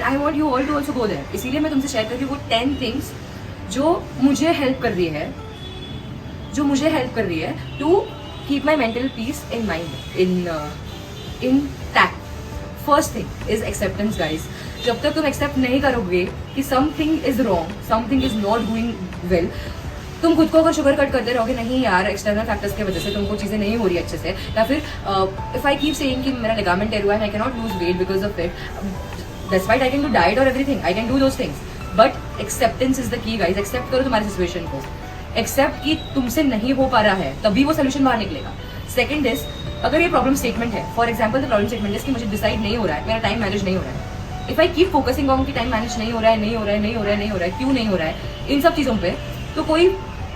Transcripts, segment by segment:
I want you all to also go there. इसीलिए मैं तुमसे शेयर कर रही हूँ वो 10 थिंग्स जो मुझे हेल्प कर रही है to keep my mental peace in mind intact. First thing is acceptance guys. जब तक तुम एक्सेप्ट नहीं करोगे कि something is wrong, something is not going well, तुम खुद को अगर शुगर कट करते रहोगे नहीं यार एक्सटर्नल फैक्टर्स की वजह से तुमको चीज़ें नहीं हो रही अच्छे से, या फिर इफ आई कीप सेइंग कि मेरा लिगामेंट टेयर हुआ है, I can not lose weight because of it, that's why I can do diet और everything, I can do those things, but acceptance is the key guys. Accept करो तुम्हारी situation को, accept कि तुमसे नहीं हो पा रहा है, तभी वो सोल्यूशन बाहर निकलेगा. सेकंड इज, अगर ये प्रॉब्लम स्टेटमेंट है, for example the problem statement is कि मुझे डिसाइड नहीं हो रहा है, मेरा टाइम मैनेज नहीं हो रहा है. If I keep focusing on कि टाइम मैनेज नहीं हो रहा है, क्यों नहीं हो रहा है, इन सब चीज़ों पे, तो कोई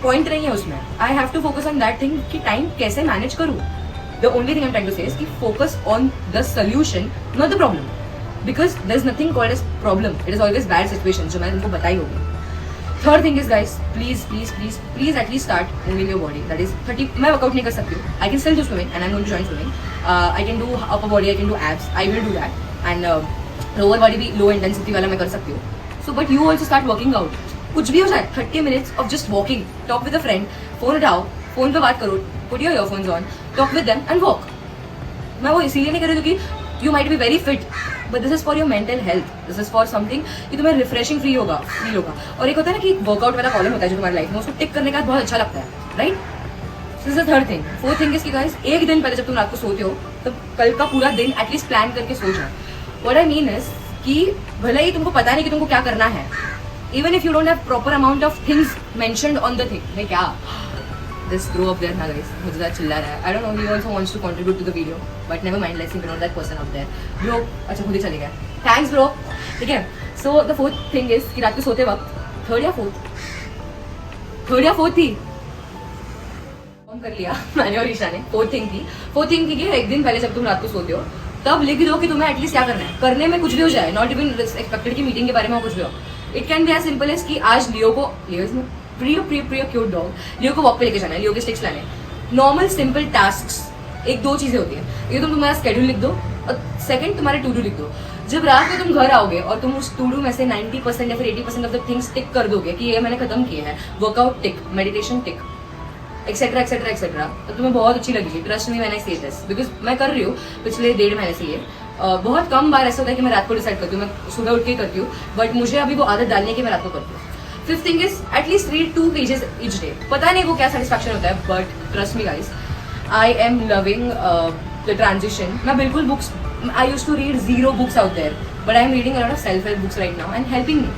पॉइंट नहीं है उसमें. I have to focus on that thing कि टाइम कैसे मैनेज करूँ. The only thing I am trying to say is कि focus on the solution, not the problem, because there is nothing called as problem, it is always bad situation, जो मैंने तुमको बताई होगी. Third thing is guys, please at least start moving your body. That is 30. मैं workout नहीं कर सकती हूँ, I can still do swimming and I am going to join swimming. I can do upper body, I can do abs, I will do that, and lower body भी low intensity वाला मैं कर सकती हूँ. So but you also start working out. कुछ भी हो जाए, 30 minutes of just walking, talk with a friend, phone उठाओ, फोन पे बात करो, put your earphones on, talk with them and walk. मैं वो इसीलिए नहीं कर रही हूँ क्योंकि you might be very fit, but this is for your mental health, this is for something कि तुम्हें रिफ्रेशिंग फील होगा. और एक होता है ना कि वर्कआउट वाला कॉलम होता है जो तुम्हारी लाइफ में, उसको टिक करने का बहुत अच्छा लगता है, right. This is the third thing. Fourth thing is कि गाइस, एक दिन पहले जब तुम रात को सोते हो तो कल का पूरा दिन एटलीस्ट प्लान करके सो जाओ. व्हाट आई मीन इज कि भले ही तुमको पता नहीं कि तुमको क्या करना है, even if you don't have proper amount of things mentioned on the thing. मैं क्या this grow up there ना guys, मुझे ज़्यादा चिल्ला रहा है. I don't know, he also wants to contribute to the video, but never mind, let's ignore that person out there. Bro, अच्छा खुद ही चले गया. Thanks bro. ठीक है. So the fourth thing is कि रात को सोते वक्त थर्ड या फोर्थ थी, कर लिया मैंने और ईशा ने. फोर्थ थिंग थी कि एक दिन पहले जब तुम रात को सोते हो तब लिख दो कि तुम्हें एटलीस्ट क्या करना है. करने में कुछ भी हो जाए, नॉट इवन एक्सपेक्टेड की मीटिंग के बारे में कुछ भी हो. It can be as simple as कि आज लियो प्रिय क्यूट डॉग, लियो को वॉक पे लेके जाना है, लियो के स्टिक्स लाने. नॉर्मल सिंपल टास्क्स, एक दो चीजें होती है. ये तुम तुम्हारा स्केड्यूल लिख दो और सेकंड तुम्हारे टू डू लिख दो. जब रात को तुम घर आओगे और तुम उस टू डू में से 90% या फिर 80% ऑफ द थिंग्स टिक कर दोगे कि ये मैंने खत्म किया है, वर्कआउट टिक, मेडिटेशन टिक, एक्सेट्रा एक्सेट्रा एक्सेट्रा, तो तुम्हें बहुत अच्छी लगेगी. ट्रस्ट मी व्हेन आई से दिस, बिकॉज मैं कर रही हूँ पिछले 1.5 महीने से. ये बहुत कम बार ऐसा होता है कि मैं रात को डिसाइड करती हूँ, मैं सुबह उठ के करती हूँ, बट मुझे अभी वो आदत डालने की मैं रात को करती हूँ. Fifth thing is at least read 2 pages each day. पता नहीं वो क्या सेटिस्फैक्शन होता है, but trust me guys, I am loving the transition. मैं बिल्कुल books, I used to read 0 books out there, but I am reading a lot of self help books right now and helping me.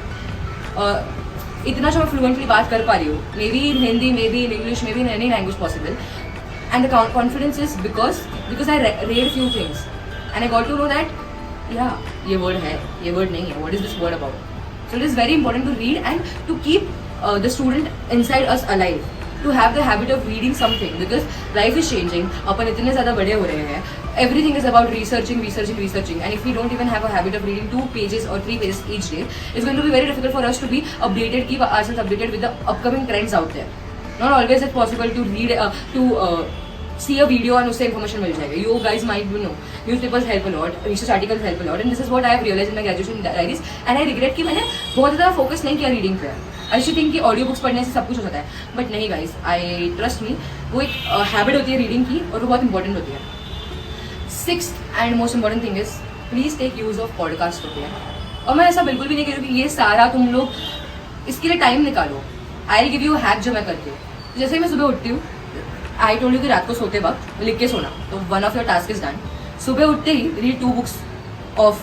इतना जो मैं fluently बात कर पा रही हूँ, maybe in Hindi, maybe in English, maybe in any language possible, and the confidence is because I read few things and I got to know that या ये वर्ड है, ये वर्ड नहीं है, what is this word about. So it is very important to read and to keep the student inside us alive, to have the habit of reading something, because life is changing. अपन इतने ज़्यादा बड़े हो रहे हैं, everything is about researching, and if we don't even have a habit of reading 2 pages or 3 pages each day, it's going to be very difficult for us to be updated, keep ourselves updated with the upcoming trends out there. Not always it's possible to read see a video and उससे information मिल जाएगा. You guys might know newspapers help a lot, research articles help a lot, and this is what I have realized in my graduation diaries, and I regret कि मैंने बहुत ज़्यादा focus नहीं किया reading पे. I used to think कि audio books पढ़ने से सब कुछ हो जाता है, बट नहीं गाइज, आई ट्रस्ट मी, वो एक हैबिट होती है रीडिंग की और वो बहुत इंपॉर्टेंट होती है. Sixth and most important thing is please take use of podcast होते हैं. और मैं ऐसा बिल्कुल भी नहीं कह रही हूँ कि ये सारा तुम लोग इसके लिए टाइम निकालो. I will give you hack जो मैं करती हूँ. जैसे मैं सुबह उठती हूँ, आई टोल्ड यू कि रात को सोते वक्त लिख के सोना, तो one of your task is done. सुबह उठते ही read 2 books of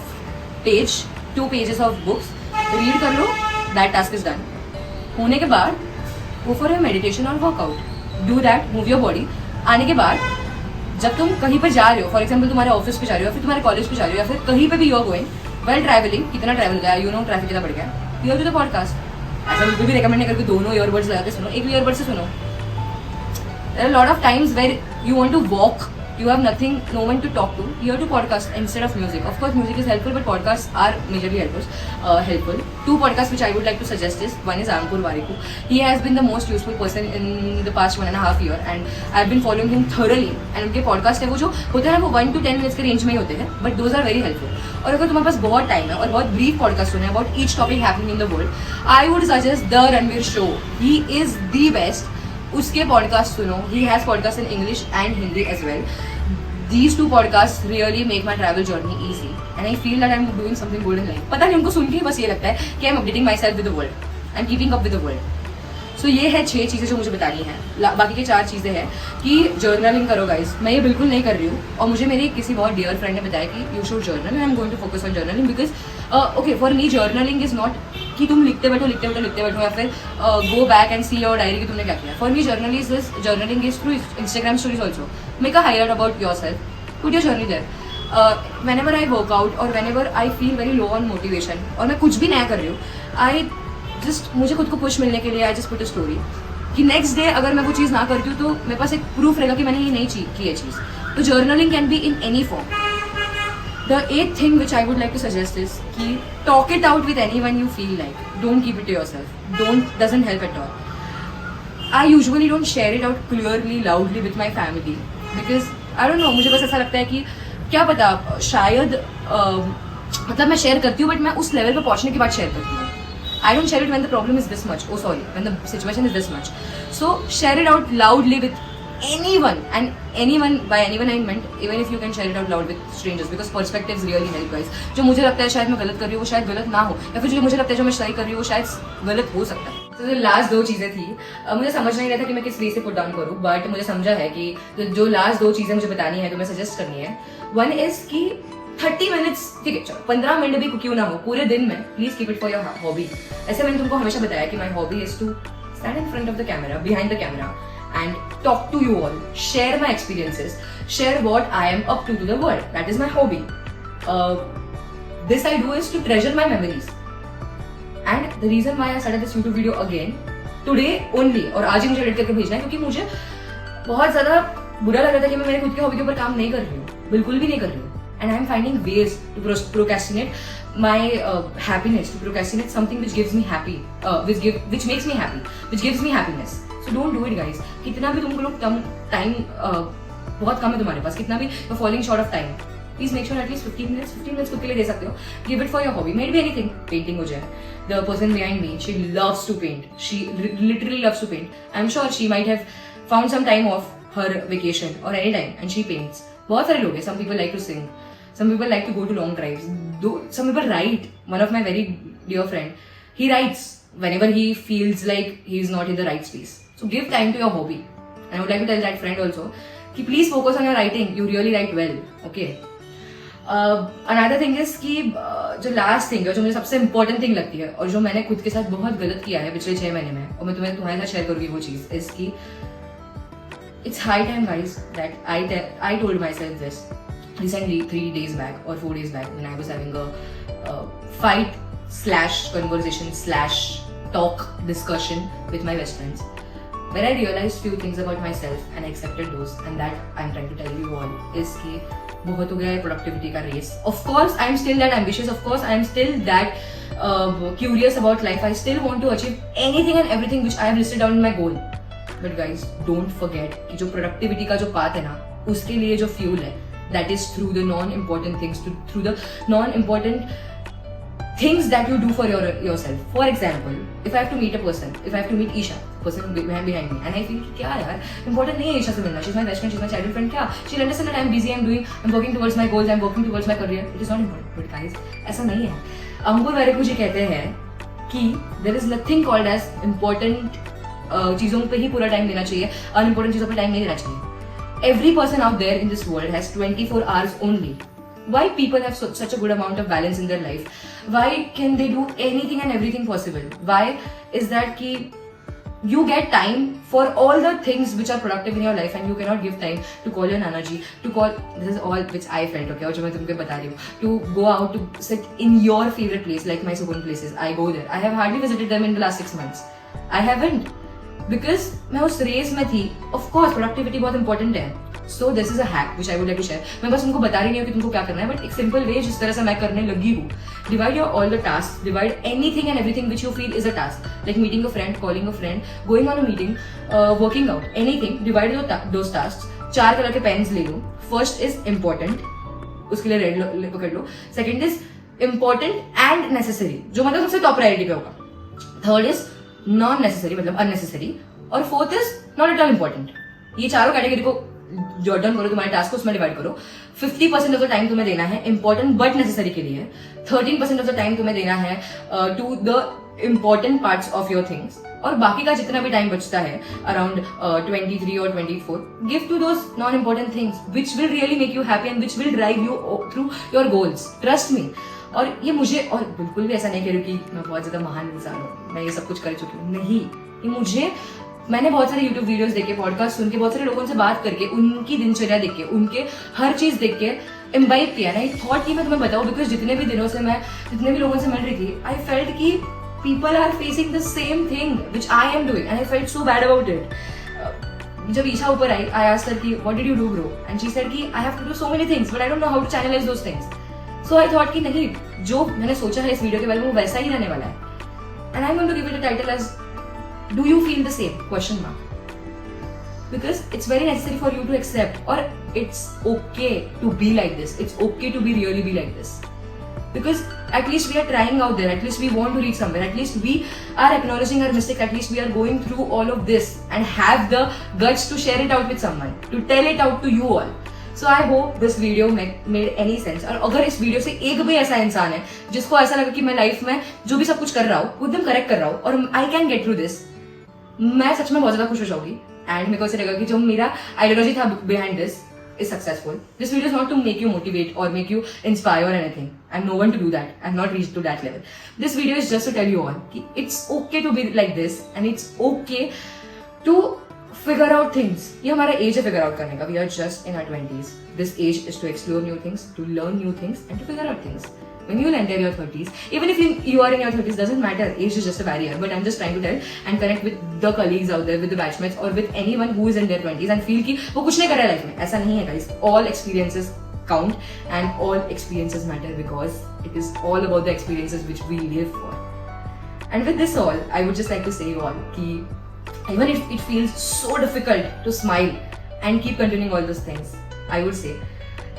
page, 2 pages of books read कर लो, दैट टास्क इज डन. होने के बाद गो फॉर योर मेडिटेशन और workout, do that, move your body. आने के बाद जब तुम कहीं पर जा रहे हो, फॉर एग्जाम्पल तुम्हारे ऑफिस पे जा रहे हो या फिर तुम्हारे कॉलेज पे जा रहे हो या फिर कहीं पे भी you are going, well travelling, कितना ट्रैवल गया, यू नो ट्रैफिक कितना बढ़ गया, you have to the podcast. ऐसा बिल्कुल भी रिकमेंड नहीं करके दोनों ईयरबड्स लगा के सुनो, एक ईयरबड से सुनो. There are lot of times where you want to walk you have nothing, no one to talk to, you have to podcast instead of music. Of course music is helpful, but podcasts are majorly helpful. Two podcasts which I would like to suggest is, one is Ankur Warikoo. He has been the most useful person in the past 1.5 year and I've been following him thoroughly, and उनके podcast है वो जो होते हैं ना वो 1 to 10 minutes के range में ही होते हैं, but those are very helpful. और अगर तुम्हारे पास बहुत टाइम है और बहुत ब्रीफ पॉडकास्ट सुनना है about each topic happening in the world, I would suggest the Ranveer show. He is the best. उसके पॉडकास्ट सुनो. He has podcast in English and Hindi as well. These two podcasts really make my travel journey easy and I feel that I'm doing something good in life. पता नहीं उनको सुन के ही बस ये लगता है कि I'm updating myself with the world. I'm keeping up with the world. So ये है 6 चीज़ें जो मुझे बतानी है. बाकी के 4 चीज़ें हैं कि जर्नलिंग करो गाइज. मैं ये बिल्कुल नहीं कर रही हूँ और मुझे मेरे किसी बहुत डियर फ्रेंड ने बताया कि you should journal and I am going to focus on journaling because okay for me journaling is not कि तुम लिखते बैठो या फिर go back and see your diary कि तुमने क्या किया. For me journaling is through Instagram stories also. Make a highlight about yourself. Put your journey there. Whenever I work out or whenever I feel very low on motivation और मैं कुछ भी नया कर रही हूँ, मुझे खुद को पुश मिलने के लिए I just put a story कि नेक्स्ट डे अगर मैं वो चीज़ ना करती हूँ तो मेरे पास एक प्रूफ रहेगा कि मैंने ये नहीं की ये चीज़. तो journaling can be in any form. The 8th thing which I would like to suggest is कि talk it out with anyone you feel like. Don't keep it to yourself. Doesn't help at all. I usually don't share it out clearly, loudly with my family because I don't know, मुझे बस ऐसा लगता है कि क्या पता शायद मतलब मैं शेयर करती हूँ बट मैं उस लेवल पे पहुँचने के बाद शेयर करती हूँ. I don't share it when the problem is this much. Oh sorry, when the situation is this much. So share it out loudly with anyone, and anyone, by anyone I meant even if you can share it out loud with strangers because perspectives really help guys. जो मुझे लगता है शायद मैं गलत कर रही हूँ वो शायद गलत ना हो, या फिर जो मुझे लगता है जो मैं सही कर रही हूँ वो शायद गलत हो सकता है. तो लास्ट 2 चीज़ें थी. मुझे समझ नहीं रहा था कि मैं किस वे से पुट डाउन करूँ, बट मुझे समझा है कि जो लास्ट 2 चीज़ें मुझे बतानी है तो मैं सजेस्ट करनी है. वन इज कि 30 मिनट्स, ठीक है चलो 15 मिनट भी क्यों ना हो पूरे दिन में, please keep it for your hobby. ऐसे मैंने तुमको हमेशा बताया कि my hobby is to stand in front of the camera, behind the camera and talk to you all, share my experiences, share what I am up to the world. That is my hobby. This I do is to treasure my memories. And the reason why I started this YouTube video again today only, और आज ही मुझे edit करके भेजना है क्योंकि मुझे बहुत ज़्यादा बुरा लग रहा था कि मैं मेरे खुद के हॉबी के ऊपर काम नहीं कर रही हूँ, बिल्कुल भी नहीं कर रही हूँ. And I am finding ways to procrastinate my happiness, to procrastinate something which gives me happy, which makes me happy, which gives me happiness. So don't do it guys. कितना भी तुमको लोग टाइम बहुत कम है तुम्हारे पास, कितना भी you're falling short of time, please make sure at least 15 minutes खुद के लिए दे सकते हो. Give it for your hobby. Maybe anything. Painting हो जाए. The person behind me, she loves to paint. She literally loves to paint. I'm sure she might have found some time off her vacation or any time and she paints. बहुत सारे लोग हैं. Some people like to sing. Some people like to go to long drives. Some people write. One of my very dear friend, he writes whenever he feels like he is not in the right space. So give time to your hobby. And I would like to tell that friend also कि please focus on your writing. You really write well. Okay. Another thing is कि जो last thing है, जो मुझे सबसे important thing लगती है और जो मैंने खुद के साथ बहुत गलत किया है पिछले 6 महीने में और मैं तुम्हारे साथ शेयर करूँगी वो चीज़ is कि it's high time guys that I told myself this recently 3 days back or 4 days back when I was having a fight / conversation / talk discussion with my best friends. Where I realized few things about myself and I accepted those, and that I'm trying to tell you all is कि बहुत हो गया है productivity का race. Of course I'm still that ambitious. Of course I'm still that curious about life. I still want to achieve anything and everything which I have listed down in my goal. But guys, don't forget कि जो productivity का जो path है ना, उसके लिए जो fuel है, that is through the non-important things, through the non-important things that you do for yourself. For example, if I have to meet a person, if I have to meet Isha, person behind me, and I feel क्या यार important नहीं है ईशा से मिलना, she's my best friend, she's my childhood friend, क्या she'll understand that I'm busy, I'm working towards my goals, I'm working towards my career. It is not important. But guys, ऐसा नहीं है. अंकुर वारिकू जी कहते हैं कि there is nothing called as important चीज़ों पे ही पूरा टाइम देना चाहिए, unimportant चीज़ों पे टाइम नहीं देना चाहिए. Every person out there in this world has 24 hours only. Why people have such a good amount of balance in their life? Why can they do anything and everything possible? Why is that कि you get time for all the things which are productive in your life and you cannot give time to call your Nana ji, to call, this is all which I felt, okay, और जो मैं तुमको बता रही हूँ, to go out to sit in your favorite place like my Sukhun places. I go there. I have hardly visited them in the last 6 months. I haven't. Because मैं उस race में थी. Of course productivity बहुत important है. So this is a hack which I would like to share. मैं बस तुमको बता रही नहीं हूँ कि तुमको क्या करना है, बट एक सिंपल वे जिस तरह से मैं करने लगी हूँ. Divide your all the task, divide anything and everything which you feel is a task, like meeting a friend, calling a friend, going on a meeting, working out, anything. Divide those task. 4 colour के pens ले लो. First is important, उसके लिए red पकड़ लो. Second is important and necessary, जो मतलब सबसे टॉप प्रायोरिटी पे होगा. थर्ड इज नॉन नेसेसरी, मतलब अननेसेसरी. और fourth is not at all important. ये चारों कैटेगरी को जॉर्डन करो, तुम्हारे टास्क को उसमें डिवाइड करो. 50% ऑफ द टाइम तुम्हें देना है इंपॉर्टेंट बट नेसेसरी के लिए. 13% ऑफ द टाइम तुम्हें देना है to the important parts of your things. और बाकी का जितना भी टाइम बचता है अराउंड 23 और 24, give to those non important things which will really make you happy and which will drive you through your goals. Trust me. और ये मुझे, और बिल्कुल भी ऐसा नहीं कह रही कि मैं बहुत ज्यादा महान इंसान हूँ, मैं ये सब कुछ कर चुकी हूँ, नहीं. ये मुझे, मैंने बहुत सारे यूट्यूब वीडियोस देखे, पॉडकास्ट सुन के, बहुत सारे लोगों से बात करके, उनकी दिनचर्या देख के, उनके हर चीज देख के इम्बाइब किया ना. एक थॉट की मैं तुम्हें बताऊं, बिकॉज जितने भी दिनों से मैं जितने भी लोगों से मिल रही थी, आई फेल्ट कि people are facing the same thing which I am doing and I felt so bad about it. जब ईशा ऊपर आई, आई आस्क्ड हर कि what did you do bro, and she said कि I have to do so many things but I don't know how to channelize those things. So I thought कि नहीं, जो मैंने सोचा है इस वीडियो के बारे में वो वैसा ही रहने वाला है. And I am going to give it a title as do you feel the same question mark. Because it's very necessary for you to accept, or it's okay to be like this. It's okay to be really be like this. Because at least we are trying out there. At least we want to reach somewhere. At least we are acknowledging our mistake. At least we are going through all of this and have the guts to share it out with someone, to tell it out to you all. So I hope this video made any sense. और अगर इस video से एक भी ऐसा इंसान है जिसको ऐसा लगा कि मैं लाइफ में जो भी सब कुछ कर रहा हूँ वो एकदम करेक्ट कर रहा हूँ और I can get through this, मैं सच में बहुत ज्यादा खुश हो जाऊंगी. एंड मेरे को ऐसा लगा कि जो मेरा आइडियोलॉजी था behind this is successful. This video is not to make you motivate और मेक यू इंस्पायर और anything. I am no one to do that. I am not reach to that level. This video is just to tell you all कि it's okay to be like this and it's okay to figure out things. ये हमारा age है figure out करने का. We are just in our 20s. This age is to explore new things, to learn new things and to figure out things. When you will enter your 30s, even if you are in your 30s, doesn't matter. Age is just a barrier. But I'm just trying to tell and connect with the colleagues out there, with the batchmates, or with anyone who is in their 20s and feel कि वो कुछ नहीं कर रहा है life में. ऐसा नहीं है guys. All experiences count and all experiences matter because it is all about the experiences which we live for. And with this all, I would just like to say you all कि even if it feels so difficult to smile and keep continuing all those things, I would say.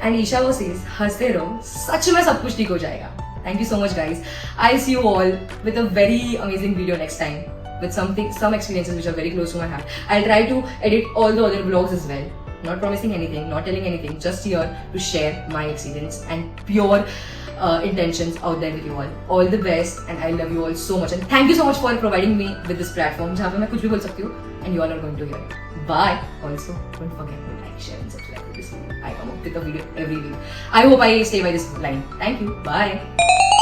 And Isha वो says, हंसते रहो, सच में सब कुछ ठीक हो जाएगा. Thank you so much guys. I'll see you all with a very amazing video next time with some experiences which are very close to my heart. I'll try to edit all the other vlogs as well. Not promising anything, not telling anything, just here to share my experience and pure intentions out there with you all. All the best and I love you all so much and thank you so much for providing me with this platform जहाँ पे मैं कुछ भी बोल सकती हूँ and you all are going to hear it. Bye. Also, don't forget to like, share and subscribe to this video. I come up with a video every week. I hope I stay by this line. Thank you. Bye.